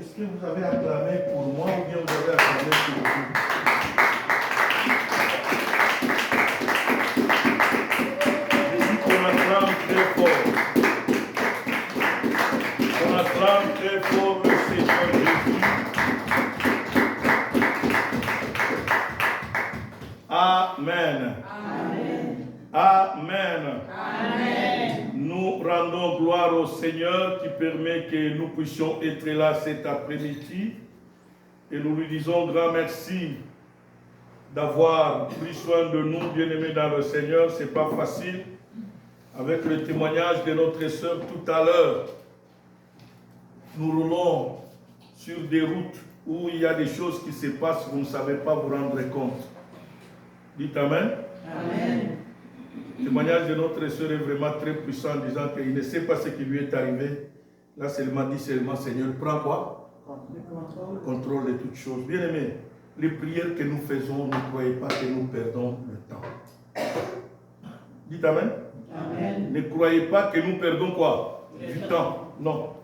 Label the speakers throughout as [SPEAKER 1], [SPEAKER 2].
[SPEAKER 1] Est-ce que vous avez acclamé pour moi ou bien vous avez acclamé pour vous? Je dis qu'on acclame très fort. On acclame très fort le Seigneur Jésus. Amen. Amen. Amen. Amen. Nous rendons gloire au Seigneur qui permet que nous puissions être là cet après-midi. Et nous lui disons grand merci d'avoir pris soin de nous, bien-aimés dans le Seigneur. Ce n'est pas facile. Avec le témoignage de notre sœur tout à l'heure, nous roulons sur des routes où il y a des choses qui se passent, vous ne savez pas vous rendre compte. Dites Amen. Amen. Le témoignage de notre sœur est vraiment très puissant en disant qu'il ne sait pas ce qui lui est arrivé. Là, seulement dit seulement, Seigneur, prends quoi? Contrôle de toutes choses. Bien aimé, les prières que nous faisons, ne croyez pas que nous perdons le temps. Dites Amen. Amen. Ne croyez pas que nous perdons quoi? Du temps. Non.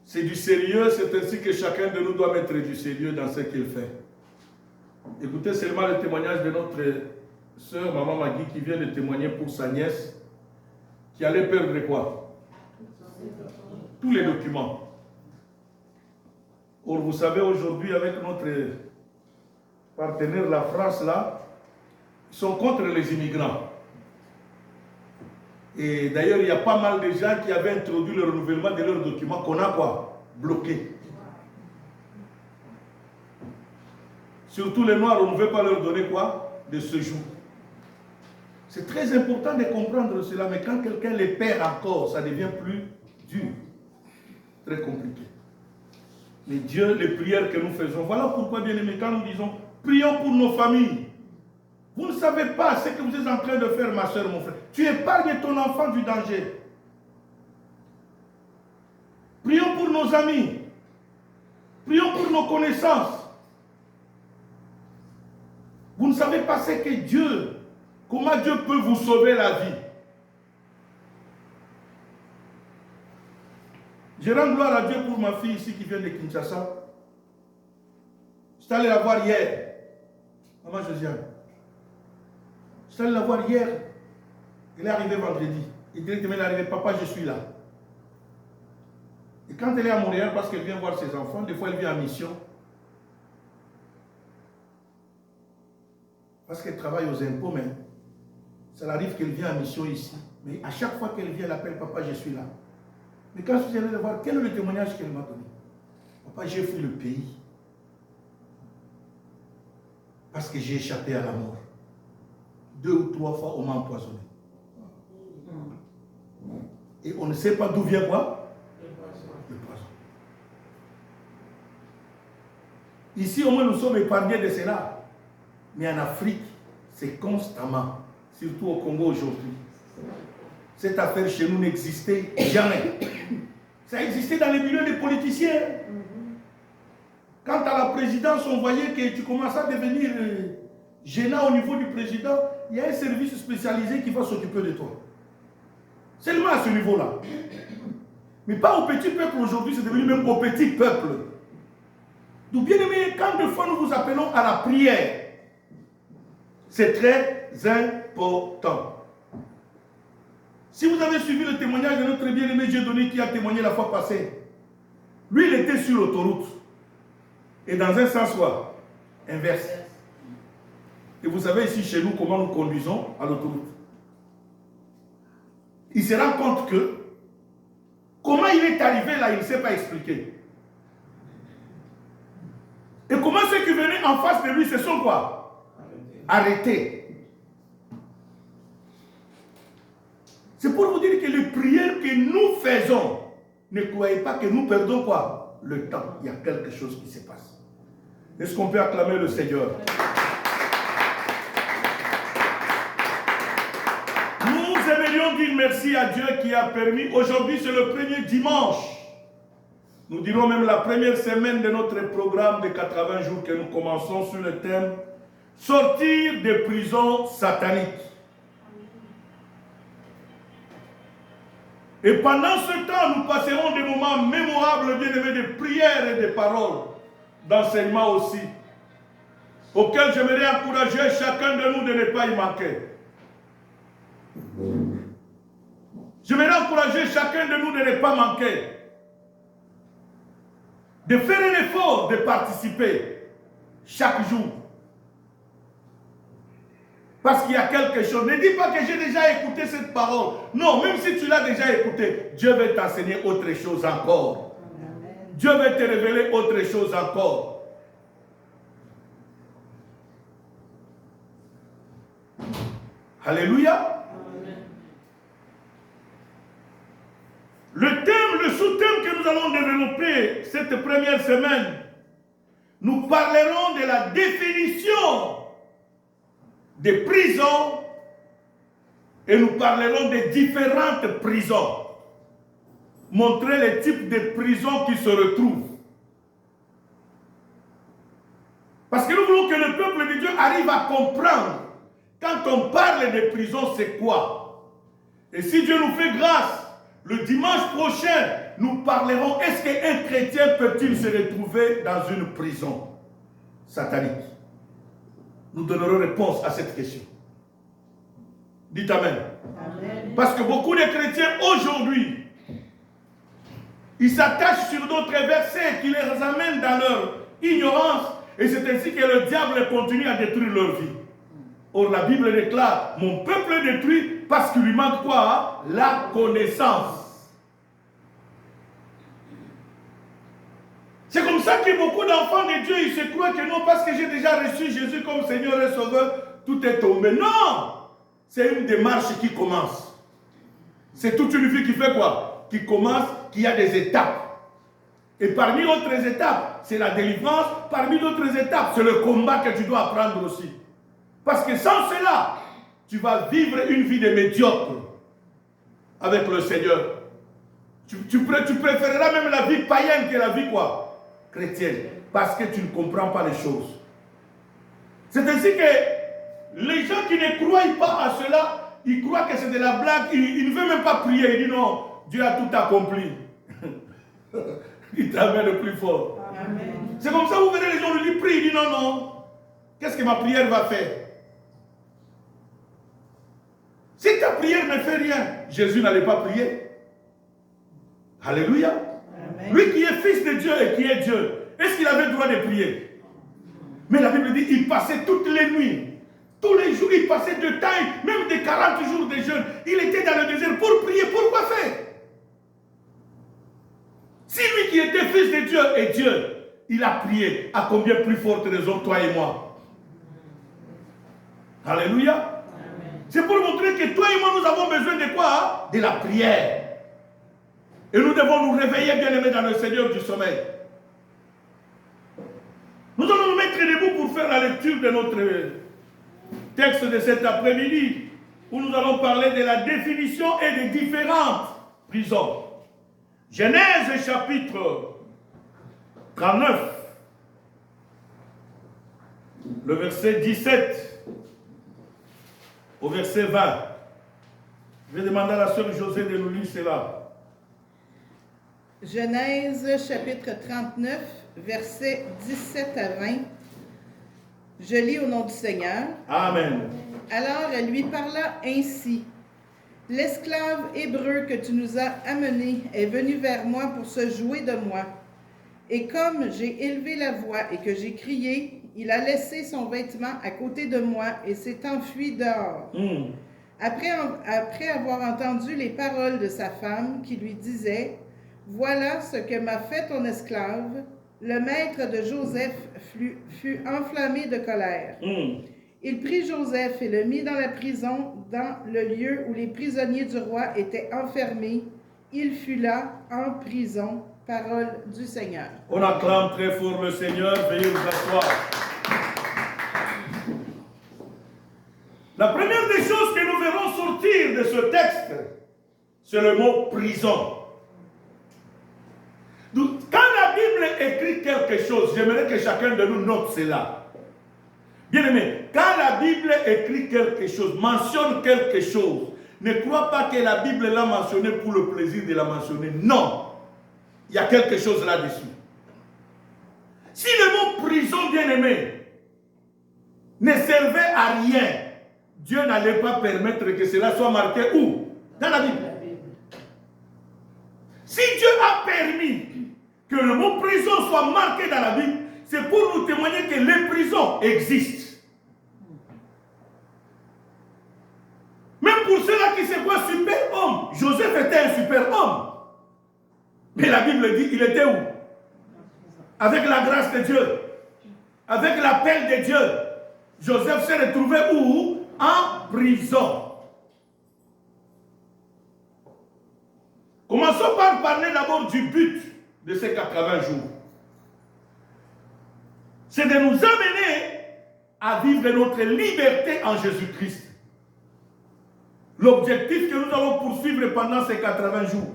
[SPEAKER 1] C'est du sérieux, c'est ainsi que chacun de nous doit mettre du sérieux dans ce qu'il fait. Écoutez seulement le témoignage de notre sœur, maman Magui, qui vient de témoigner pour sa nièce, qui allait perdre quoi? Tous les documents. Or, vous savez, aujourd'hui, avec notre partenaire, la France, là, ils sont contre les immigrants. Et d'ailleurs, il y a pas mal de gens qui avaient introduit le renouvellement de leurs documents qu'on a quoi? Bloqué. Surtout les Noirs, on ne veut pas leur donner quoi? De séjour. C'est très important de comprendre cela, mais quand quelqu'un les perd encore, ça devient plus dur. Très compliqué. Mais Dieu, les prières que nous faisons, voilà pourquoi, bien aimés, quand nous disons, prions pour nos familles. Vous ne savez pas ce que vous êtes en train de faire, ma soeur, mon frère. Tu épargnes ton enfant du danger. Prions pour nos amis. Prions pour nos connaissances. Vous ne savez pas ce que Dieu, comment Dieu peut vous sauver la vie. Je rends gloire à Dieu pour ma fille ici qui vient de Kinshasa. Je suis allé la voir hier. Maman Josiane. Je suis allé la voir hier. Elle est arrivée vendredi. Et directement elle est arrivée, papa, je suis là. Et quand elle est à Montréal, parce qu'elle vient voir ses enfants, des fois elle vient en mission. Parce qu'elle travaille aux impôts, mais ça arrive qu'elle vient en mission ici. Mais à chaque fois qu'elle vient, elle appelle papa, je suis là. Mais quand je suis allé la voir, quel est le témoignage qu'elle m'a donné? Papa, j'ai fui le pays. Parce que j'ai échappé à la mort. 2 ou 3 fois, on m'a empoisonné. Et on ne sait pas d'où vient quoi? Le poison. Ici, au moins, nous sommes épargnés de cela. Mais en Afrique, c'est constamment, surtout au Congo aujourd'hui. Cette affaire chez nous n'existait jamais. Ça existait dans les milieux des politiciens. Quand à la présidence, on voyait que tu commençais à devenir gênant au niveau du président, il y a un service spécialisé qui va s'occuper de toi. Seulement à ce niveau-là. Mais pas au petit peuple aujourd'hui, c'est devenu même au petit peuple. Donc bien aimé, quand de fois nous vous appelons à la prière, c'est très important. Si vous avez suivi le témoignage de notre bien-aimé Dieudonné qui a témoigné la fois passée, lui il était sur l'autoroute. Et dans un sens quoi? Inverse. Et vous savez ici chez nous comment nous conduisons à l'autoroute. Il se rend compte que comment il est arrivé là, il ne sait pas expliquer. Et comment ceux qui venaient en face de lui se sont quoi? Arrêtés. C'est pour vous dire que les prières que nous faisons, ne croyez pas que nous perdons quoi? Le temps. Il y a quelque chose qui se passe. Est-ce qu'on peut acclamer le Seigneur? Nous aimerions dire merci à Dieu qui a permis. Aujourd'hui, c'est le premier dimanche. Nous dirons même la première semaine de notre programme de 80 jours que nous commençons sur le thème sortir des prisons sataniques. Et pendant ce temps, nous passerons des moments mémorables, bien-aimés, de prières et de paroles, d'enseignement aussi, auxquels j'aimerais encourager chacun de nous de ne pas y manquer. J'aimerais encourager chacun de nous de ne pas manquer, de faire un effort de participer chaque jour. Parce qu'il y a quelque chose. Ne dis pas que j'ai déjà écouté cette parole. Non, même si tu l'as déjà écouté, Dieu veut t'enseigner autre chose encore. Amen. Dieu veut te révéler autre chose encore. Alléluia. Amen. Le sous-thème que nous allons développer cette première semaine, nous parlerons de la définition des prisons et nous parlerons des différentes prisons. Montrer les types de prisons qui se retrouvent. Parce que nous voulons que le peuple de Dieu arrive à comprendre quand on parle de prison, c'est quoi. Et si Dieu nous fait grâce, le dimanche prochain, nous parlerons, est-ce qu'un chrétien peut-il se retrouver dans une prison satanique? Nous donnerons réponse à cette question. Dites Amen. Amen. Parce que beaucoup de chrétiens aujourd'hui, ils s'attachent sur d'autres versets qui les amènent dans leur ignorance et c'est ainsi que le diable continue à détruire leur vie. Or la Bible déclare, mon peuple est détruit parce qu'il lui manque quoi? La connaissance. C'est comme ça que beaucoup d'enfants de Dieu, ils se croient que non, parce que j'ai déjà reçu Jésus comme Seigneur et Sauveur, tout est tombé. Non! C'est une démarche qui commence. C'est toute une vie qui fait quoi? Qui commence, qui a des étapes. Et parmi d'autres étapes, c'est la délivrance. Parmi d'autres étapes, c'est le combat que tu dois apprendre aussi. Parce que sans cela, tu vas vivre une vie de médiocre avec le Seigneur. Tu préféreras même la vie païenne que la vie quoi? Chrétienne, parce que tu ne comprends pas les choses. C'est ainsi que les gens qui ne croient pas à cela, ils croient que c'est de la blague, ils ne veulent même pas prier, ils disent non, Dieu a tout accompli. Il t'amène le plus fort. Amen. C'est comme ça, vous verrez les gens lui prient, ils disent non, non, qu'est-ce que ma prière va faire? Si ta prière ne fait rien, Jésus n'allait pas prier. Alléluia. Amen. Lui qui est fils de Dieu et qui est Dieu, est-ce qu'il avait le droit de prier? Mais la Bible dit il passait toutes les nuits, tous les jours, il passait de temps, même des 40 jours de jeûne. Il était dans le désert pour prier. Pourquoi faire? Si lui qui était fils de Dieu et Dieu, il a prié, à combien plus forte raison toi et moi? Alléluia. C'est pour montrer que toi et moi, nous avons besoin de quoi? De la prière. Et nous devons nous réveiller, bien-aimés, dans le Seigneur du sommeil. Nous allons nous mettre debout pour faire la lecture de notre texte de cet après-midi, où nous allons parler de la définition et des différentes prisons. Genèse chapitre 39, le verset 17 au verset 20. Je vais demander à la sœur José de nous lire cela.
[SPEAKER 2] Genèse chapitre 39, versets 17 à 20. Je lis au nom du Seigneur.
[SPEAKER 1] Amen.
[SPEAKER 2] Alors elle lui parla ainsi. L'esclave hébreu que tu nous as amené est venu vers moi pour se jouer de moi. Et comme j'ai élevé la voix et que j'ai crié, il a laissé son vêtement à côté de moi et s'est enfui dehors. Après avoir entendu les paroles de sa femme qui lui disait, « Voilà ce que m'a fait ton esclave », le maître de Joseph fut enflammé de colère. Il prit Joseph et le mit dans la prison, dans le lieu où les prisonniers du roi étaient enfermés. Il fut là, en prison. Parole du Seigneur.
[SPEAKER 1] On acclame très fort le Seigneur. Veuillez vous asseoir. La première des choses que nous verrons sortir de ce texte, c'est le mot prison. Donc, quand la Bible écrit quelque chose, j'aimerais que chacun de nous note cela. Bien aimé, quand la Bible écrit quelque chose, mentionne quelque chose, Ne crois pas que la Bible l'a mentionné pour le plaisir de la mentionner. Non. Il y a quelque chose là-dessus. Si le mot prison, bien-aimé, ne servait à rien, Dieu n'allait pas permettre que cela soit marqué où? Dans la Bible. Si Dieu a permis que le mot prison soit marqué dans la Bible, c'est pour nous témoigner que les prisons existent. Même pour ceux-là qui se voient super-hommes, Joseph était un super-homme. Mais la Bible dit, il était où? Avec la grâce de Dieu, avec l'appel de Dieu, Joseph s'est retrouvé où? En prison. Commençons par parler d'abord du but de ces 80 jours. C'est de nous amener à vivre notre liberté en Jésus-Christ. L'objectif que nous allons poursuivre pendant ces 80 jours,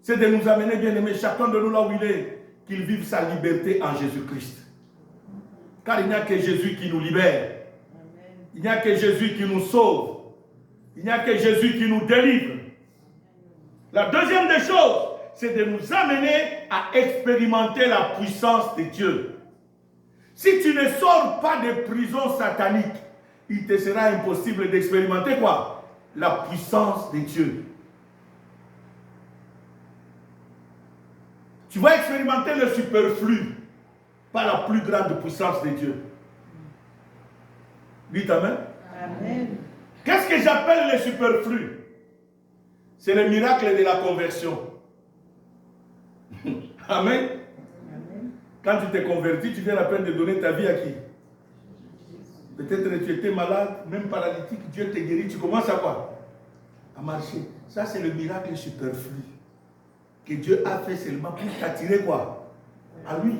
[SPEAKER 1] c'est de nous amener, bien-aimés, chacun de nous là où il est, qu'il vive sa liberté en Jésus-Christ. Car il n'y a que Jésus qui nous libère. Il n'y a que Jésus qui nous sauve. Il n'y a que Jésus qui nous délivre. La deuxième des choses, c'est de nous amener à expérimenter la puissance de Dieu. Si tu ne sors pas de prison satanique, il te sera impossible d'expérimenter quoi? La puissance de Dieu. Tu vas expérimenter le superflu par la plus grande puissance de Dieu. Dites Amen.
[SPEAKER 2] Amen.
[SPEAKER 1] Qu'est-ce que j'appelle le superflu? C'est le miracle de la conversion. Amen. Quand tu t'es converti, tu viens la peine de donner ta vie à qui? Peut-être que tu étais malade, même paralytique, Dieu te guérit, tu commences à quoi? À marcher. Ça, c'est le miracle superflu que Dieu a fait seulement pour t'attirer quoi? À lui.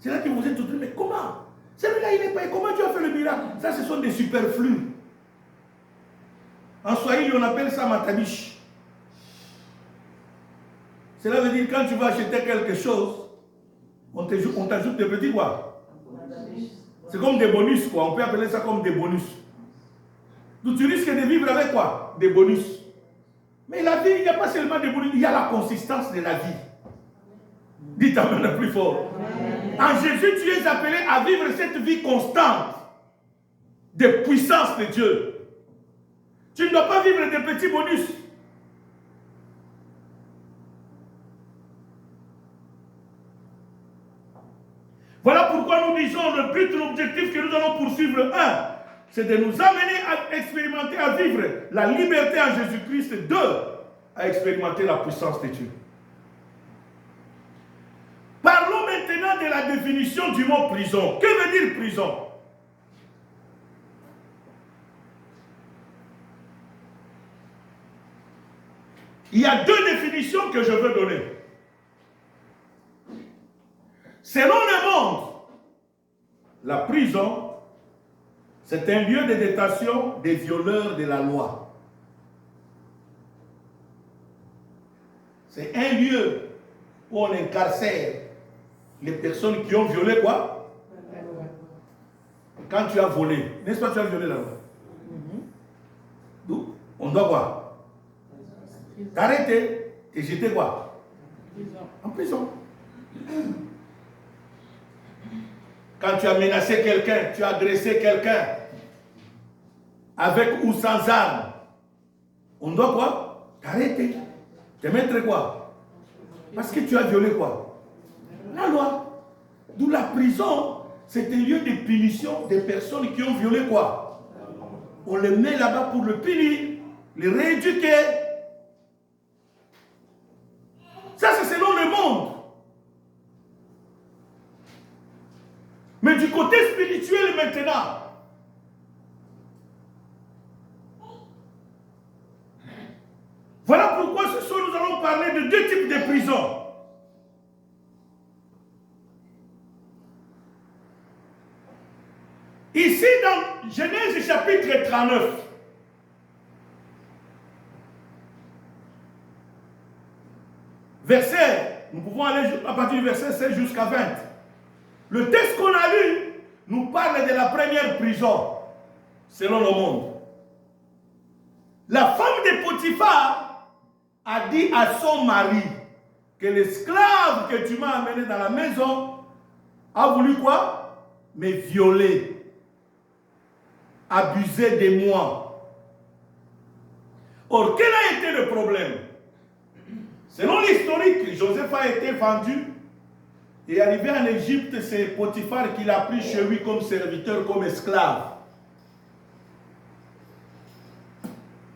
[SPEAKER 1] C'est là que vous êtes tous dit, mais comment? Celui-là, il n'est pas. Comment Dieu a fait le miracle? Ça, ce sont des superflus. En Swahili, on appelle ça matabiche. Cela veut dire quand tu vas acheter quelque chose, on t'ajoute des petits quoi? C'est comme des bonus quoi. On peut appeler ça comme des bonus. Donc tu risques de vivre avec quoi? Des bonus. Mais la vie, il n'y a pas seulement des bonus, il y a la consistance de la vie. Dites Amen le plus fort. En Jésus, tu es appelé à vivre cette vie constante de puissance de Dieu. Tu ne dois pas vivre des petits bonus. Voilà pourquoi nous disons le but, l'objectif que nous allons poursuivre, c'est de nous amener à expérimenter, à vivre la liberté en Jésus-Christ. 2, à expérimenter la puissance de Dieu. Parlons maintenant de la définition du mot prison. Que veut dire prison? Il y a 2 définitions que je veux donner. Selon le monde, la prison, c'est un lieu de détention des violeurs de la loi. C'est un lieu où on incarcère les personnes qui ont violé quoi? La loi. Quand tu as volé, n'est-ce pas, tu as violé la loi? Donc, on doit quoi? T'arrêter et jeter quoi? En prison. Quand tu as menacé quelqu'un, tu as agressé quelqu'un, avec ou sans arme, on doit quoi? T'arrêter. Te mettre quoi? Parce que tu as violé quoi? La loi. D'où la prison, c'est un lieu de punition des personnes qui ont violé quoi? On les met là-bas pour le punir, les rééduquer. Ça, c'est selon le monde. Mais du côté spirituel maintenant, voilà pourquoi ce soir nous allons parler de 2 types de prisons. Ici, dans Genèse chapitre 39, verset, nous pouvons aller à partir du verset 16 jusqu'à 20. Le texte qu'on a lu nous parle de la première prison, selon le monde. La femme de Potiphar a dit à son mari que l'esclave que tu m'as amené dans la maison a voulu quoi? Me violer, abuser de moi. Or, quel a été le problème? Selon l'historique, Joseph a été vendu et arrivé en Égypte, c'est Potiphar qui l'a pris chez lui comme serviteur, comme esclave.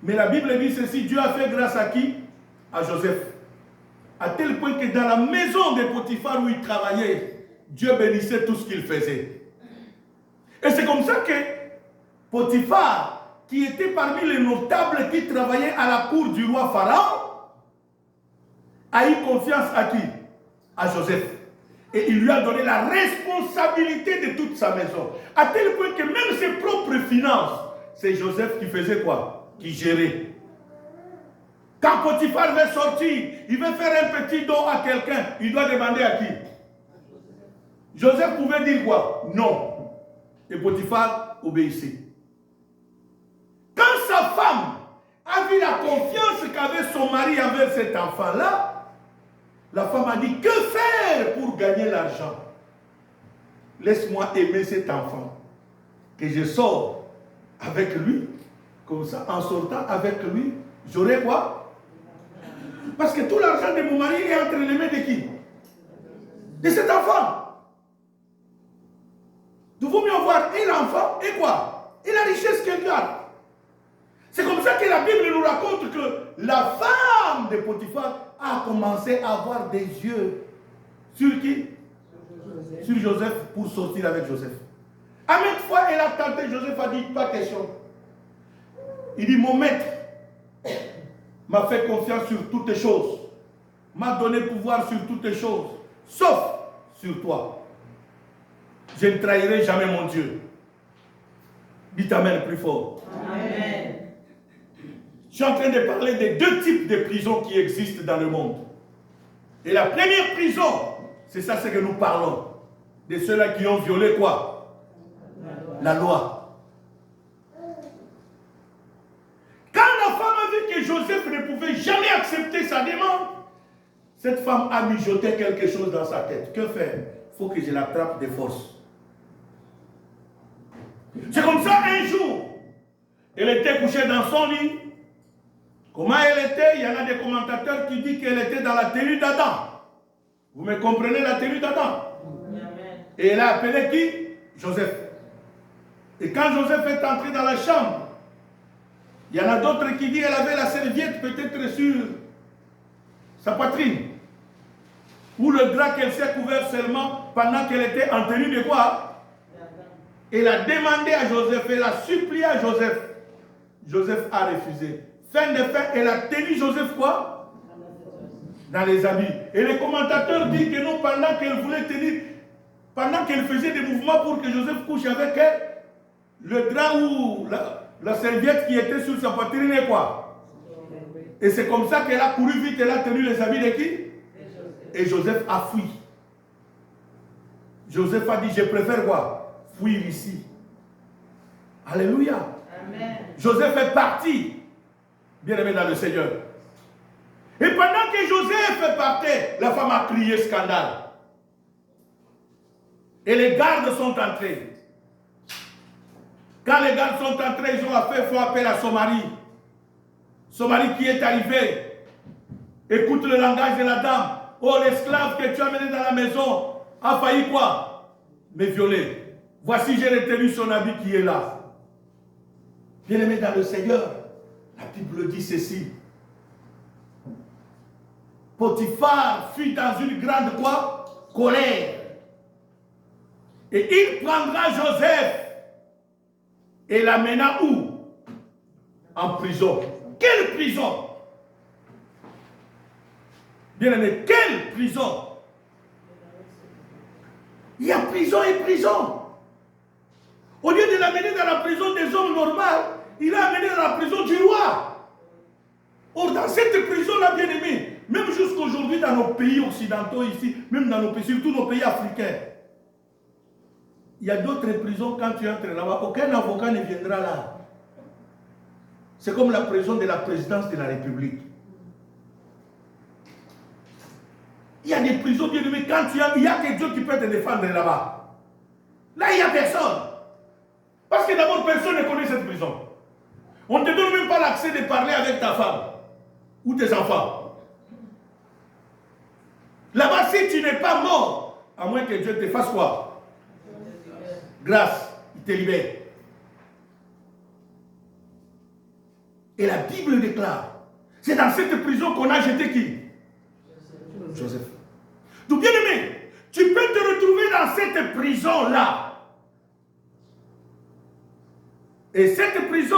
[SPEAKER 1] Mais la Bible dit ceci, Dieu a fait grâce à qui? À Joseph. À tel point que dans la maison de Potiphar où il travaillait, Dieu bénissait tout ce qu'il faisait. Et c'est comme ça que Potiphar, qui était parmi les notables qui travaillaient à la cour du roi Pharaon, a eu confiance à qui? À Joseph. Et il lui a donné la responsabilité de toute sa maison. À tel point que même ses propres finances, c'est Joseph qui faisait quoi? Qui gérait. Quand Potiphar veut sortir, il veut faire un petit don à quelqu'un, il doit demander à qui? Joseph pouvait dire quoi? Non. Et Potiphar obéissait. Quand sa femme a vu la confiance qu'avait son mari envers cet enfant-là, la femme a dit, que faire pour gagner l'argent? Laisse-moi aimer cet enfant, que je sors avec lui. Comme ça, en sortant avec lui, j'aurai quoi? Parce que tout l'argent de mon mari est entre les mains de qui? De cet enfant. Il vaut mieux avoir et l'enfant et quoi? Et la richesse qu'il garde. C'est comme ça que la Bible nous raconte que la femme de Potiphar a commencé à avoir des yeux sur qui? Sur Joseph, pour sortir avec Joseph. À maintes fois, elle a tenté, Joseph a dit, pas question. Il dit, mon maître m'a fait confiance sur toutes les choses, m'a donné pouvoir sur toutes les choses, sauf sur toi. Je ne trahirai jamais mon Dieu. Dites Amen plus fort. Amen. Je suis en train de parler des deux types de prisons qui existent dans le monde. Et la première prison, c'est ça ce que nous parlons. De ceux-là qui ont violé quoi? La loi. Quand la femme a vu que Joseph ne pouvait jamais accepter sa demande, cette femme a mijoté quelque chose dans sa tête. Que faire? Il faut que je l'attrape de force. C'est comme ça, un jour, elle était couchée dans son lit. Comment elle était? Il y en a des commentateurs qui disent qu'elle était dans la tenue d'Adam. Vous me comprenez, la tenue d'Adam? Et elle a appelé qui? Joseph. Et quand Joseph est entré dans la chambre, il y en a d'autres qui disent qu'elle avait la serviette peut-être sur sa poitrine. Ou le drap qu'elle s'est couvert seulement pendant qu'elle était en tenue de quoi? Elle a demandé à Joseph, elle a supplié à Joseph. Joseph a refusé. Fin de fin, elle a tenu Joseph quoi? Dans les habits. Et les commentateurs disent que non, pendant qu'elle voulait tenir, pendant qu'elle faisait des mouvements pour que Joseph couche avec elle, le drap ou la serviette qui était sur sa poitrine est quoi? Et c'est comme ça qu'elle a couru vite, elle a tenu les habits de qui? Et Joseph a fui. Joseph a dit, je préfère quoi? Fuir ici. Alléluia. Amen. Joseph est parti. Bien-aimé dans le Seigneur. Et pendant que Joseph partait, la femme a crié scandale. Et les gardes sont entrés. Quand les gardes sont entrés, ils ont fait appel à son mari. Son mari qui est arrivé. Écoute le langage de la dame. Oh, l'esclave que tu as mené dans la maison a failli quoi? Me violer. Voici, j'ai retenu son habit qui est là. Bien-aimé dans le Seigneur, la Bible dit ceci. Potiphar fut dans une grande quoi? Colère. Et il prendra Joseph et l'amena où? En prison. Quelle prison? Bien-aimé, quelle prison? Il y a prison et prison. Au lieu de l'amener dans la prison des hommes normaux, il l'a amené dans la prison du roi. Or, dans cette prison-là, bien-aimé, même jusqu'aujourd'hui dans nos pays occidentaux ici, même dans nos pays, surtout nos pays africains, il y a d'autres prisons, quand tu entres là-bas, aucun avocat ne viendra là. C'est comme la prison de la présidence de la République. Il y a des prisons, bien aimés, quand il y a que Dieu qui peut te défendre là-bas. Là, il n'y a personne. Parce que d'abord, personne ne connaît cette prison. On ne te donne même pas l'accès de parler avec ta femme ou tes enfants. Là-bas, si tu n'es pas mort, à moins que Dieu te fasse quoi? Grâce, il te libère. Et la Bible déclare, c'est dans cette prison qu'on a jeté qui? Joseph. Donc bien aimé, tu peux te retrouver dans cette prison-là. Et cette prison,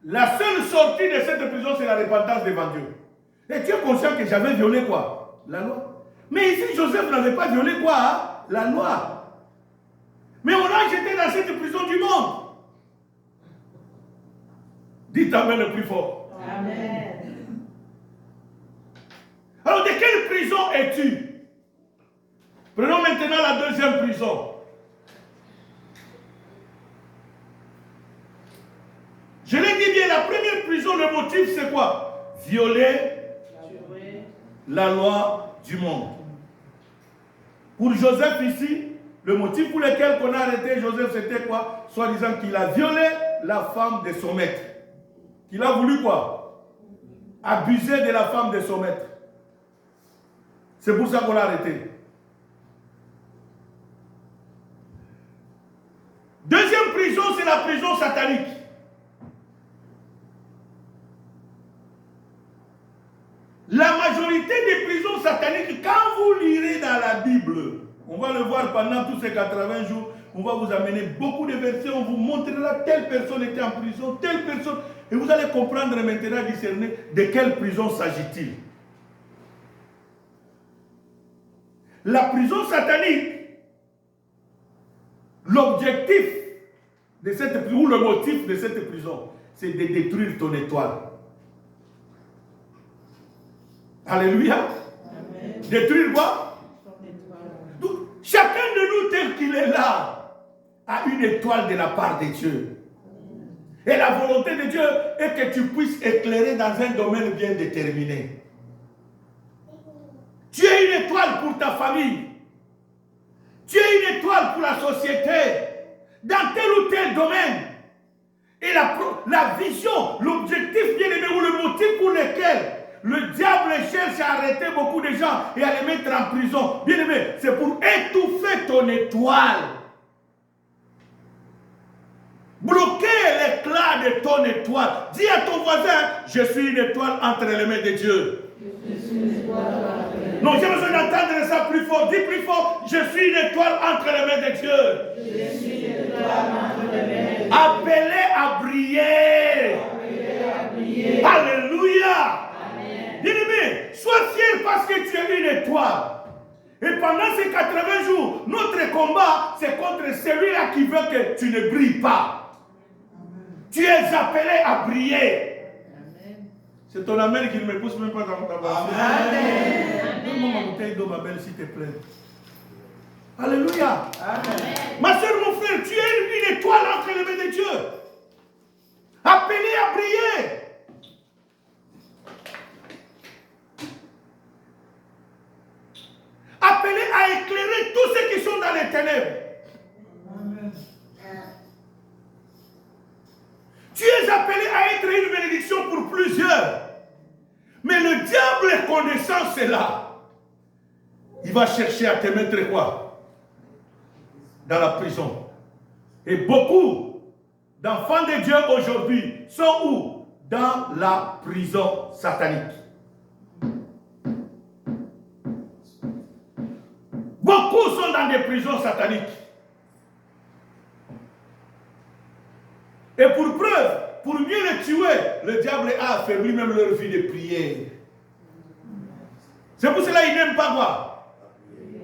[SPEAKER 1] la seule sortie de cette prison, c'est la repentance devant Dieu. Et tu es conscient que j'avais violé quoi? La loi. Mais ici, Joseph n'avait pas violé quoi? Hein? La loi. Mais on l'a jeté dans cette prison du monde. Dites Amen le plus fort.
[SPEAKER 2] Amen.
[SPEAKER 1] Alors, de quelle prison es-tu? Prenons maintenant la deuxième prison. Je l'ai dit bien, la première prison, le motif c'est quoi? Violer la loi du monde. Pour Joseph ici, le motif pour lequel on a arrêté Joseph, c'était quoi? Soit disant qu'il a violé la femme de son maître. Qu'il a voulu quoi? Abuser de la femme de son maître. C'est pour ça qu'on l'a arrêté. Deuxième prison, c'est la prison satanique. La majorité des prisons sataniques, quand vous lirez dans la Bible, on va le voir pendant tous ces 80 jours, on va vous amener beaucoup de versets, on vous montrera telle personne était en prison, telle personne, et vous allez comprendre maintenant, discerner de quelle prison s'agit-il. La prison satanique, l'objectif de cette prison, ou le motif de cette prison, c'est de détruire ton étoile. Alléluia. Amen. Détruire quoi? Donc, chacun de nous tel qu'il est là a une étoile de la part de Dieu. Et la volonté de Dieu est que tu puisses éclairer dans un domaine bien déterminé. Tu es une étoile pour ta famille. Tu es une étoile pour la société. Dans tel ou tel domaine. Et la vision, l'objectif bien aimé ou le motif pour lequel le diable cherche à arrêter beaucoup de gens et à les mettre en prison. Bien aimé, c'est pour étouffer ton étoile. Bloquer l'éclat de ton étoile. Dis à ton voisin, je suis une étoile entre les mains de Dieu. Non, j'ai besoin d'entendre ça plus fort. Dis plus fort, je suis une étoile entre les mains de Dieu.
[SPEAKER 2] Je suis une étoile entre les mains de Dieu.
[SPEAKER 1] Appelé à briller. Alléluia. Bien-aimé, sois fier parce que tu es une étoile. Et pendant ces 80 jours, notre combat, c'est contre celui-là qui veut que tu ne brilles pas. Tu es appelé à briller. C'est ton amen qui ne me pousse même pas dans ta voix. Donne-moi ma bouteille d'eau, ma belle, s'il te plaît. Alléluia. Amen. Ma soeur, mon frère, tu es une étoile entre les mains de Dieu. Appelé à briller. Appelé à éclairer tous ceux qui sont dans les ténèbres. Amen. Tu es appelé à être une bénédiction pour plusieurs. Mais le diable est connaissant cela. Il va chercher à te mettre quoi? Dans la prison. Et beaucoup d'enfants de Dieu aujourd'hui sont où? Dans la prison satanique. Beaucoup sont dans des prisons sataniques. Et pour preuve, pour mieux les tuer, le diable a affaibli même leur vie de prière. C'est pour cela qu'il n'aime pas quoi?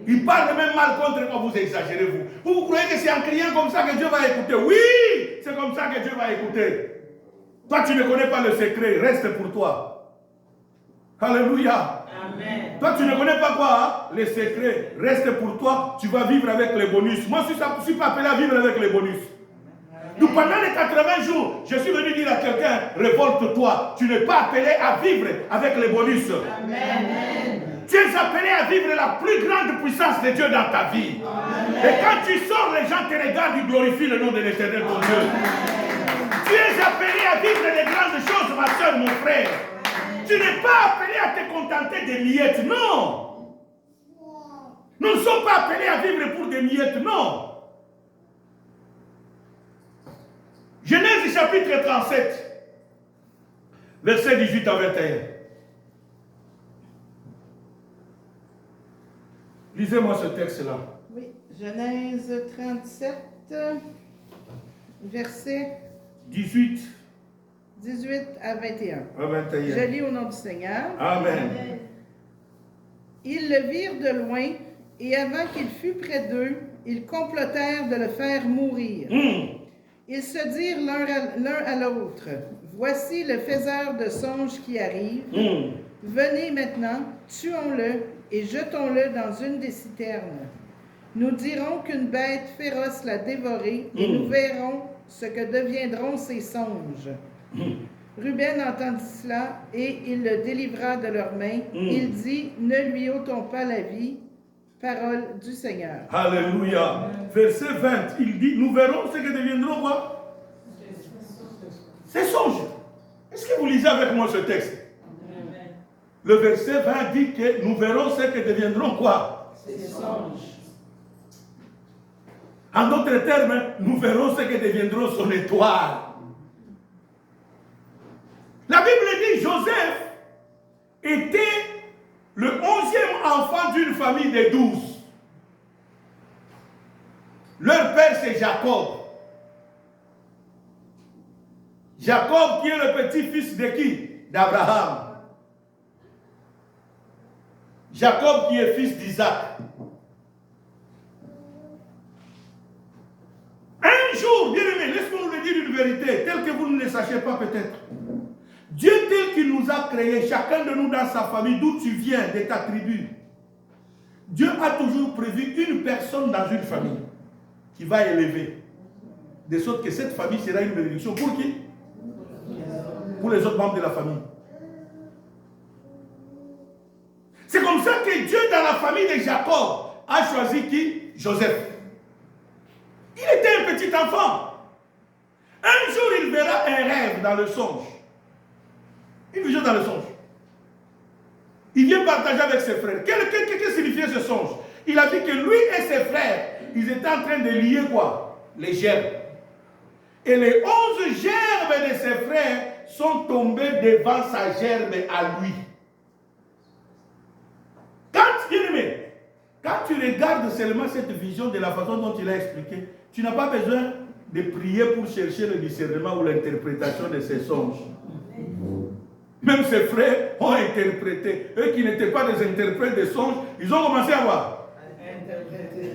[SPEAKER 1] Il parle même mal contre moi, vous exagérez vous. Vous croyez que c'est en criant comme ça que Dieu va écouter? Oui, c'est comme ça que Dieu va écouter. Toi, tu ne connais pas le secret, reste pour toi. Alléluia. Amen. Toi, tu ne connais pas quoi, hein? Les secrets. Reste pour toi, tu vas vivre avec les bonus. Moi, je ne suis pas appelé à vivre avec les bonus. Donc pendant les 80 jours, je suis venu dire à quelqu'un, révolte-toi. Tu n'es pas appelé à vivre avec les bonus.
[SPEAKER 2] Amen.
[SPEAKER 1] Tu es appelé à vivre la plus grande puissance de Dieu dans ta vie. Amen. Et quand tu sors, les gens te regardent, ils glorifient le nom de l'Éternel, ton Dieu. Tu es appelé à vivre les grandes choses, ma soeur, mon frère. Tu n'es pas appelé à te contenter des miettes, non. Nous ne sommes pas appelés à vivre pour des miettes, non. Genèse chapitre 37, versets 18 à 21. Lisez-moi ce texte-là.
[SPEAKER 2] Oui, Genèse 37, versets 18 à 21. Je lis au nom du Seigneur.
[SPEAKER 1] Amen.
[SPEAKER 2] Ils le virent de loin, et avant qu'il fût près d'eux, ils complotèrent de le faire mourir. Ils se dirent l'un à l'autre, « Voici le faiseur de songes qui arrive. Venez maintenant, tuons-le et jetons-le dans une des citernes. Nous dirons qu'une bête féroce l'a dévoré et nous verrons ce que deviendront ses songes. » Ruben entendit cela et il le délivra de leurs mains. Il dit, « Ne lui ôtons pas la vie. » Parole du Seigneur.
[SPEAKER 1] Alléluia. Verset 20, il dit, nous verrons ce que deviendront quoi? Ces songes. Est-ce que vous lisez avec moi ce texte? Le verset 20 dit que nous verrons ce que deviendront quoi?
[SPEAKER 2] Ces songes.
[SPEAKER 1] En d'autres termes, nous verrons ce que deviendront son étoile. La Bible dit Joseph était le 11e enfant d'une famille de 12. Leur père, c'est Jacob. Jacob qui est le petit-fils de qui? D'Abraham. Jacob qui est fils d'Isaac. Un jour, bien aimé, laisse-moi vous dire une vérité, telle que vous ne le sachiez pas peut-être. Dieu tel qu'il nous a créés, chacun de nous dans sa famille, d'où tu viens, de ta tribu, Dieu a toujours prévu une personne dans une famille qui va élever. De sorte que cette famille sera une bénédiction. Pour qui? Pour les autres membres de la famille. C'est comme ça que Dieu, dans la famille de Jacob, a choisi qui? Joseph. Il était un petit enfant. Un jour, il verra un rêve dans le songe. Une vision dans le songe. Il vient partager avec ses frères. Qu'est-ce que signifiait ce songe? Il a dit que lui et ses frères, ils étaient en train de lier quoi? Les gerbes. Et les 11 gerbes de ses frères sont tombés devant sa gerbe à lui. Quand tu regardes seulement cette vision de la façon dont il a expliqué, tu n'as pas besoin de prier pour chercher le discernement ou l'interprétation de ces songes. Même ses frères ont interprété. Eux qui n'étaient pas des interprètes de songes, ils ont commencé à voir.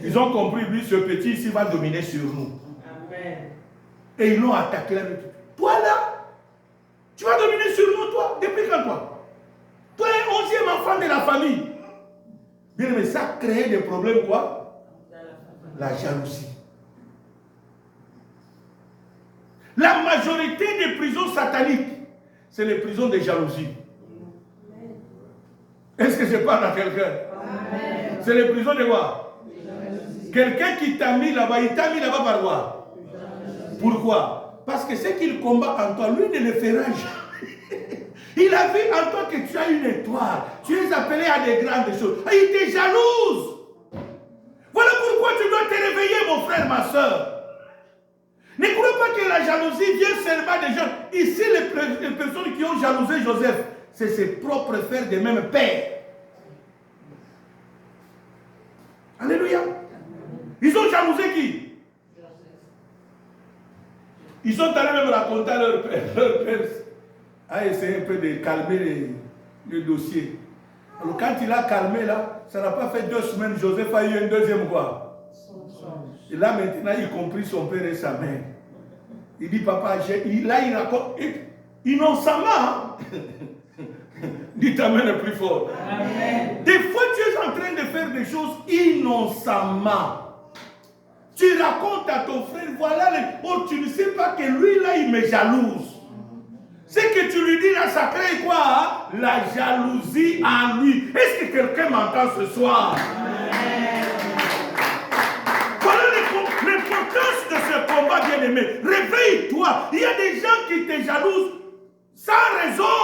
[SPEAKER 1] Ils ont compris, lui, ce petit ici va dominer sur nous. Amen. Et ils l'ont attaqué là. Toi là, tu vas dominer sur nous, toi. Depuis quand toi? Toi, 11e enfant de la famille. Bien, mais ça a créé des problèmes quoi? La jalousie. La majorité des prisons sataniques, c'est les prisons de jalousie. Est-ce que je parle à quelqu'un? C'est les prisons de quoi? Quelqu'un qui t'a mis là-bas, il t'a mis là-bas par quoi? Pourquoi? Parce que ce qu'il combat en toi, lui ne le fera jamais. Il a vu en toi que tu as une étoile. Tu es appelé à des grandes choses. Il te jalouse. Voilà pourquoi tu dois te réveiller, mon frère, ma soeur. Ne crois pas que la jalousie vient seulement des gens. Ici, les personnes qui ont jalousé Joseph, c'est ses propres frères des mêmes pères. Alléluia. Ils ont jalousé qui? Ils sont allés même raconter à leur père. Leur père a essayé un peu de calmer le dossier. Alors quand il a calmé là, ça n'a pas fait 2 semaines, Joseph a eu un deuxième quoi? Et là maintenant, il comprit son père et sa mère. Il dit, papa, là il raconte, innocemment, dis amen plus fort. Amen. Des fois, tu es en train de faire des choses innocemment. Tu racontes à ton frère, voilà, oh, tu ne sais pas que lui là, il me jalouse. Ce que tu lui dis là, ça crée quoi? Hein? La jalousie en lui. Est-ce que quelqu'un m'entend ce soir? Voilà l'importance de ce combat, bien-aimé. Réveille-toi. Il y a des gens qui te jalousent sans raison.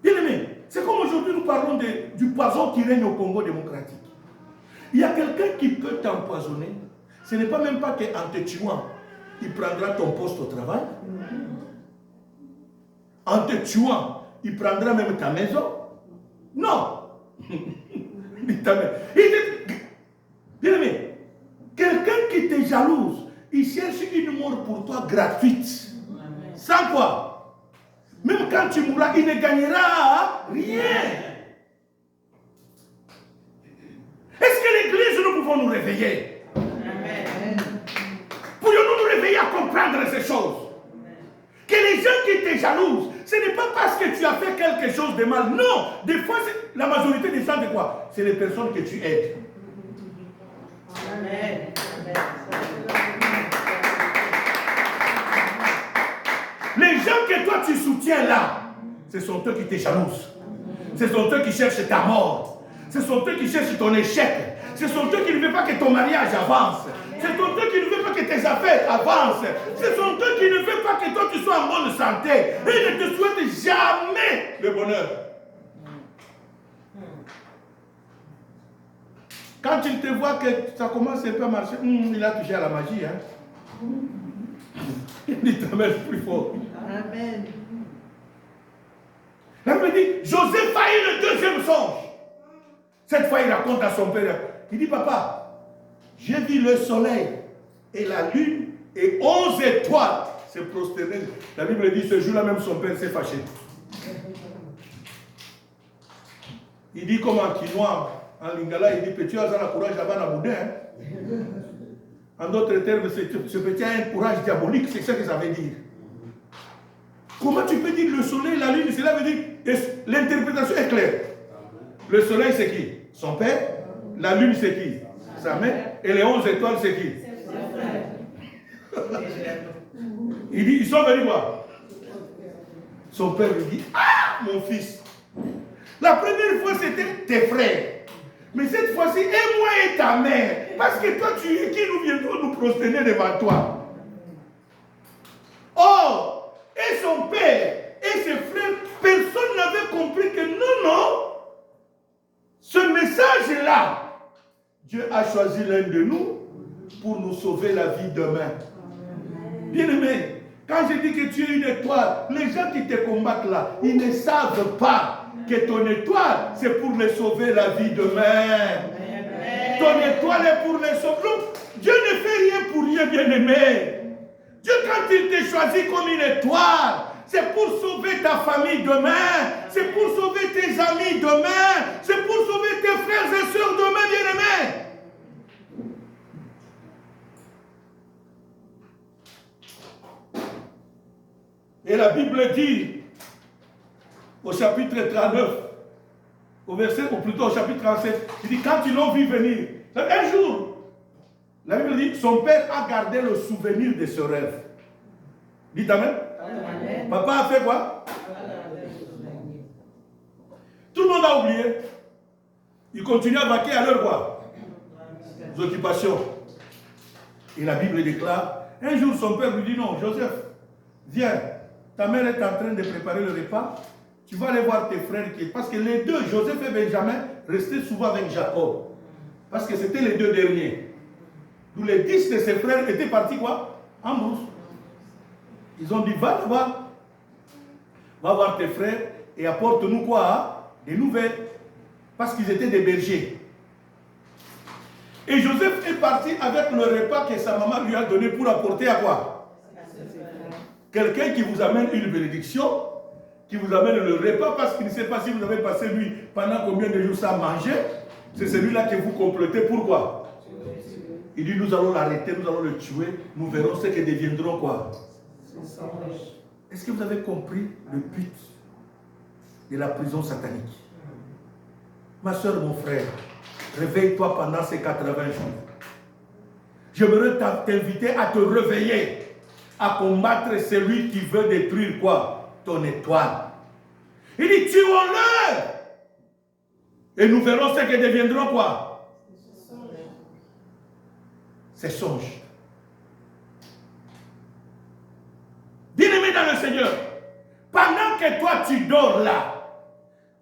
[SPEAKER 1] Bien-aimé, c'est comme aujourd'hui nous parlons du poison qui règne au Congo démocratique. Il y a quelqu'un qui peut t'empoisonner. Ce n'est pas même pas qu'en te tuant, il prendra ton poste au travail. En te tuant, il prendra même ta maison. Non. Bien-aimé, quelqu'un qui te jalouse, il cherche une mort pour toi gratuite. Sans quoi? Même quand tu mourras, il ne gagnera rien. Est-ce que l'Église, nous pouvons nous réveiller? Pourrions-nous nous réveiller à comprendre ces choses? Que les gens qui te jalousent, ce n'est pas parce que tu as fait quelque chose de mal. Non, des fois, la majorité des gens, de quoi? C'est les personnes que tu aides. Amen. Les gens que toi tu soutiens là, ce sont eux qui te jalousent. Ce sont eux qui cherchent ta mort. Ce sont eux qui cherchent ton échec. Ce sont eux qui ne veulent pas que ton mariage avance. Ce sont eux qui ne veulent pas que tes affaires avancent. Ce sont eux qui ne veulent pas que toi tu sois en bonne santé. Ils ne te souhaitent jamais le bonheur. Quand il te voit que ça commence un peu à marcher, il a touché à la magie. Hein? Il te met plus fort. Amen. La Bible dit, Joseph a eu le deuxième songe. Cette fois, il raconte à son père. Il dit, papa, j'ai vu le soleil et la lune et 11 étoiles se prosterner. La Bible dit, ce jour-là même, son père s'est fâché. Il dit, comme en quinois, en lingala, il dit, petit hasard, la courage là-bas, dans boudin. En d'autres termes, ce petit a un courage diabolique, c'est ça que ça veut dire. Comment tu peux dire le soleil, la lune, cela veut dire, l'interprétation est claire. Le soleil, c'est qui? Son père. La lune, c'est qui? Sa mère. Et les 11 étoiles, c'est qui? Il dit, ils sont venus voir. Son père lui dit, ah, mon fils. La première fois, c'était tes frères. Mais cette fois-ci, et moi et ta mère. Parce que toi, tu es qui nous viendrons nous prosterner devant toi. Or, et son père et ses frères, personne n'avait compris que non. Ce message-là, Dieu a choisi l'un de nous pour nous sauver la vie demain. Bien-aimé, quand je dis que tu es une étoile, les gens qui te combattent là, ils ne savent pas que ton étoile, c'est pour les sauver la vie demain. Ton étoile est pour les sauver. Donc, Dieu ne fait rien pour rien, bien-aimé. Dieu, quand il te choisit comme une étoile, c'est pour sauver ta famille demain. C'est pour sauver tes amis demain. C'est pour sauver tes frères et sœurs demain, bien-aimés. Et la Bible dit, au chapitre 39, au verset, ou plutôt au chapitre 37, il dit, quand ils l'ont vu venir, un jour, la Bible dit, son père a gardé le souvenir de ce rêve. Dites amen. Amen. Papa a fait quoi? Tout le monde a oublié. Ils continuent à vaquer à leur quoi? Occupations. Et la Bible déclare, un jour son père lui dit, non, Joseph, viens, ta mère est en train de préparer le repas, tu vas aller voir tes frères, parce que les deux, Joseph et Benjamin, restaient souvent avec Jacob. Parce que c'était les deux derniers. D'où les 10 de ses frères étaient partis quoi? En brousse. Ils ont dit, va là-bas, va voir tes frères et apporte-nous quoi? Des nouvelles. Parce qu'ils étaient des bergers. Et Joseph est parti avec le repas que sa maman lui a donné pour apporter à quoi? Quelqu'un qui vous amène une bénédiction, qui vous amène le repas parce qu'il ne sait pas si vous avez passé lui pendant combien de jours sans manger. C'est celui-là que vous complétez. Pourquoi? Il dit, nous allons l'arrêter, nous allons le tuer, nous verrons ce que deviendront quoi? Est-ce que vous avez compris le but de la prison satanique? Ma soeur, mon frère, réveille-toi pendant ces 80 jours. j'aimerais t'inviter à te réveiller, à combattre celui qui veut détruire quoi? Ton étoile. Il dit, tuons-le. Et nous verrons ce que deviendront quoi? Ces songes. Bien-aimé dans le Seigneur, pendant que toi tu dors là,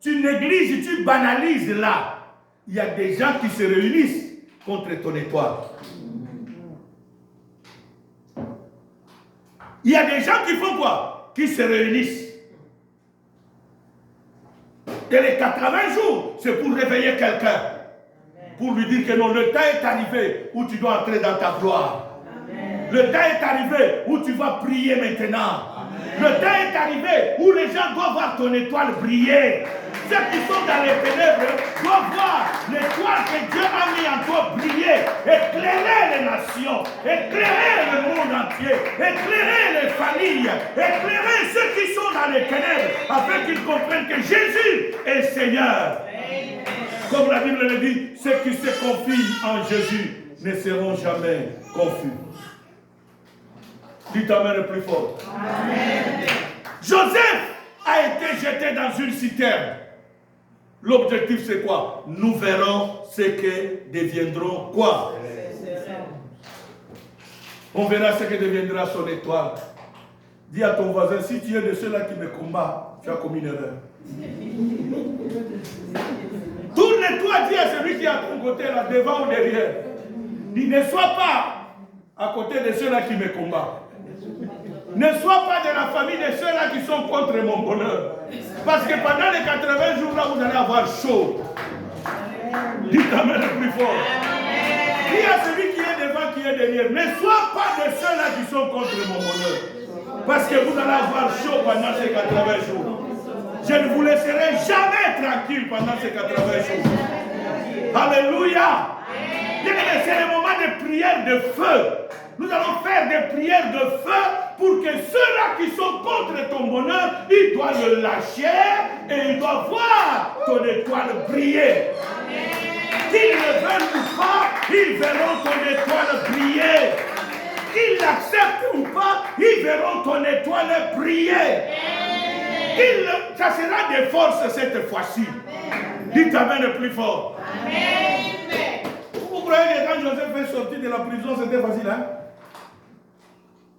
[SPEAKER 1] tu négliges, tu banalises là, il y a des gens qui se réunissent contre ton étoile. Il y a des gens qui font quoi? Qui se réunissent. Et les 80 jours, c'est pour réveiller quelqu'un. Pour lui dire que non, le temps est arrivé où tu dois entrer dans ta gloire. Amen. Le temps est arrivé où tu vas prier maintenant. Amen. Le temps est arrivé où les gens doivent voir ton étoile briller. Ceux qui sont dans les ténèbres doivent voir l'étoile que Dieu a mis en toi briller, éclairer les nations, éclairer le monde entier, éclairer les familles, éclairer ceux qui sont dans les ténèbres, afin qu'ils comprennent que Jésus est Seigneur. Amen. Comme la Bible le dit, ceux qui se confient en Jésus ne seront jamais confus. Dites Amen le plus fort. Amen. Joseph a été jeté dans une citerne. L'objectif c'est quoi? Nous verrons ce que deviendront quoi? On verra ce que deviendra son étoile. Dis à ton voisin, si tu es de ceux-là qui me combattent, tu as commis une erreur. Tourne-toi, dis à celui qui est à ton côté, là, devant ou derrière. Dis, ne sois pas à côté de ceux-là qui me combattent. Ne sois pas de la famille de ceux-là qui sont contre mon bonheur. Parce que pendant les 80 jours là, vous allez avoir chaud. Dites Amen le plus fort. Dis à celui qui est devant, qui est derrière, ne sois pas de ceux-là qui sont contre mon bonheur. Parce que vous allez avoir chaud pendant ces 80 jours. Je ne vous laisserai jamais tranquille pendant ces 80 jours. Alléluia. C'est le moment de prière de feu. Nous allons faire des prières de feu pour que ceux-là qui sont contre ton bonheur, ils doivent le lâcher et ils doivent voir ton étoile briller. Qu'ils le veulent ou pas, ils verront ton étoile briller. Qu'ils l'acceptent ou pas, ils verront ton étoile briller. Ça sera des forces cette fois-ci. Dites Amen le plus fort. Amen. Vous croyez que quand Joseph est sorti de la prison, c'était facile, hein?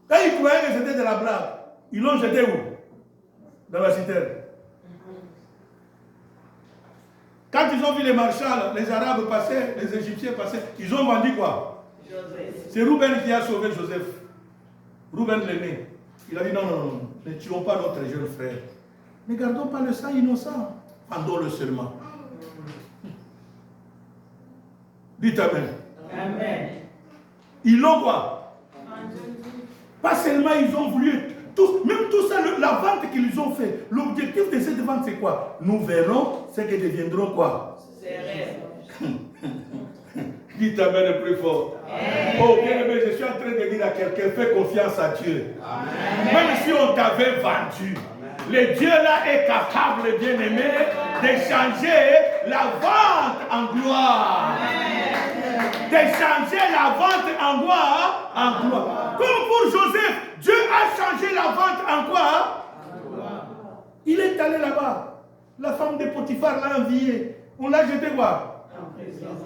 [SPEAKER 1] Quand ils croyaient que c'était de la blague, ils l'ont jeté où? Dans la citerne. Quand ils ont vu les marchands, les Arabes passer, les Égyptiens passer, ils ont vendu quoi? C'est Rouben qui a sauvé Joseph. Rouben l'aîné. Il a dit non, non, non, ne tuons pas notre jeune frère. Ne gardons pas le sang innocent. Fendons-le seulement. Dites Amen. Amen. Ils l'ont quoi? Pas seulement ils ont voulu, même tout ça, la vente qu'ils ont fait, l'objectif de cette vente c'est quoi? Nous verrons ce que deviendront quoi? Dites Amen le plus fort. Oh bien-aimé, je suis en train de dire à quelqu'un, fais confiance à Dieu. Amen. Même si on t'avait vendu, le Dieu là est capable, bien-aimé, d'échanger la vente en gloire. D'échanger la vente en gloire, en gloire. Comme pour Joseph, Dieu a changé la vente en quoi? Il est allé là-bas. La femme de Potiphar l'a envié. On l'a jeté quoi?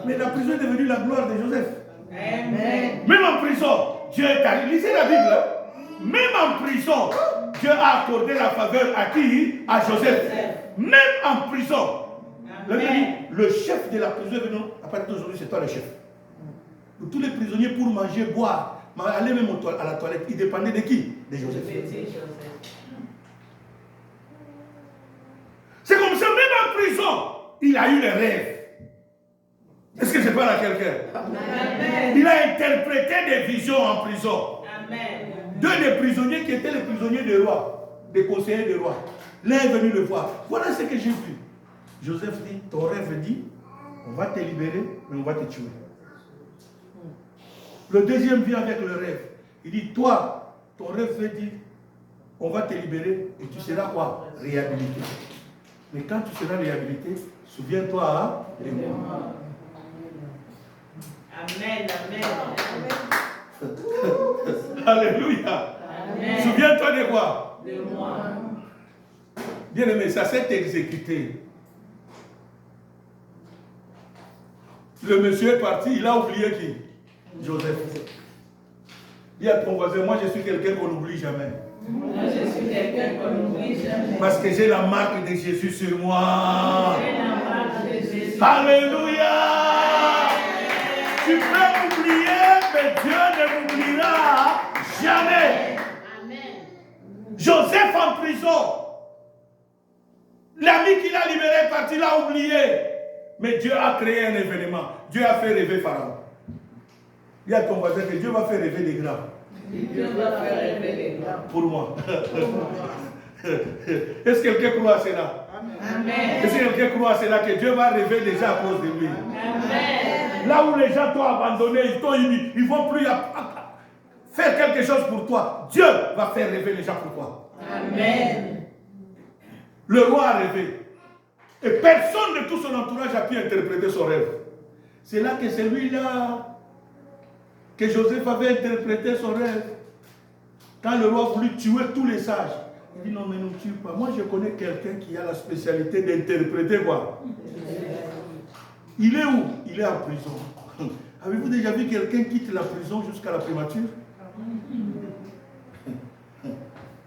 [SPEAKER 1] Mais la prison est devenue la gloire de Joseph. Amen. Même en prison, Dieu est allé. Lisez la Bible. Même en prison, Dieu a accordé la faveur à qui? À Joseph. Même en prison. Le chef de la prison est venu. À partir d'aujourd'hui, c'est toi le chef. Tous les prisonniers pour manger, boire, aller même à la toilette, ils dépendaient de qui? De Joseph. C'est comme ça, même en prison, il a eu les rêves. Est-ce que je parle à quelqu'un? Il a interprété des visions en prison. Amen. Deux des prisonniers qui étaient les prisonniers des rois, des conseillers des rois. L'un est venu le voir. Voilà ce que j'ai vu. Joseph dit, ton rêve dit, on va te libérer, mais on va te tuer. Le deuxième vient avec le rêve. Il dit, toi, ton rêve veut dire, on va te libérer et tu seras quoi? Réhabilité. Mais quand tu seras réhabilité, souviens-toi de moi.
[SPEAKER 3] Amen.
[SPEAKER 1] Alléluia.
[SPEAKER 3] Amen.
[SPEAKER 1] Souviens-toi de quoi?
[SPEAKER 3] De moi.
[SPEAKER 1] Bien aimé, ça s'est exécuté. Le monsieur est parti, il a oublié qui? Joseph. Dis à ton voisin, moi je suis quelqu'un qu'on n'oublie jamais.
[SPEAKER 3] Moi, je suis quelqu'un qu'on n'oublie jamais.
[SPEAKER 1] Parce que j'ai la marque de Jésus sur moi.
[SPEAKER 3] J'ai la marque de Jésus.
[SPEAKER 1] Alléluia. Tu peux m'oublier, mais Dieu ne m'oubliera jamais.
[SPEAKER 3] Amen.
[SPEAKER 1] Joseph en prison. L'ami qui l'a libéré est parti, l'a oublié. Mais Dieu a créé un événement. Dieu a fait rêver Pharaon. Dis à ton voisin que Dieu va faire rêver des grands.
[SPEAKER 3] Dieu va faire rêver les grands.
[SPEAKER 1] Pour moi. Est-ce que quelqu'un croit à cela?
[SPEAKER 3] Amen.
[SPEAKER 1] Est-ce que quelqu'un croit à cela que Dieu va rêver déjà à cause de lui?
[SPEAKER 3] Amen.
[SPEAKER 1] Là où les gens t'ont abandonné, ils t'ont émis, ils ne vont plus faire quelque chose pour toi. Dieu va faire rêver les gens pour toi.
[SPEAKER 3] Amen.
[SPEAKER 1] Le roi a rêvé. Et personne de tout son entourage a pu interpréter son rêve. C'est là que celui-là, que Joseph avait interprété son rêve. Quand le roi voulut tuer tous les sages, il dit non mais ne tue pas. Moi je connais quelqu'un qui a la spécialité d'interpréter quoi. Il est où? Il est en prison. Avez-vous déjà vu quelqu'un quitter la prison jusqu'à la primature?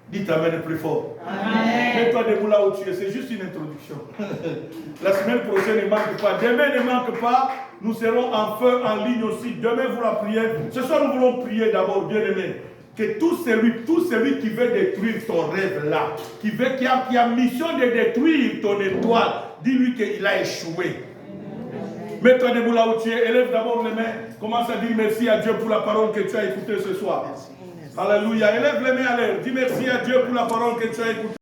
[SPEAKER 1] Dites Amen plus fort.
[SPEAKER 3] Amen.
[SPEAKER 1] Mets-toi debout là où tu es, c'est juste une introduction. La semaine prochaine ne manque pas. Demain ne manque pas. Nous serons en feu, en ligne aussi. Demain, vous la priez. Ce soir, nous voulons prier d'abord, bien aimé. Que tout celui qui veut détruire ton rêve là, qui a mission de détruire ton étoile, dis-lui qu'il a échoué. Mets-toi debout là où tu es. Élève d'abord les mains. Commence à dire merci à Dieu pour la parole que tu as écoutée ce soir. Alléluia. Élève les mains à l'air. Dis merci à Dieu pour la parole que tu as écoutée.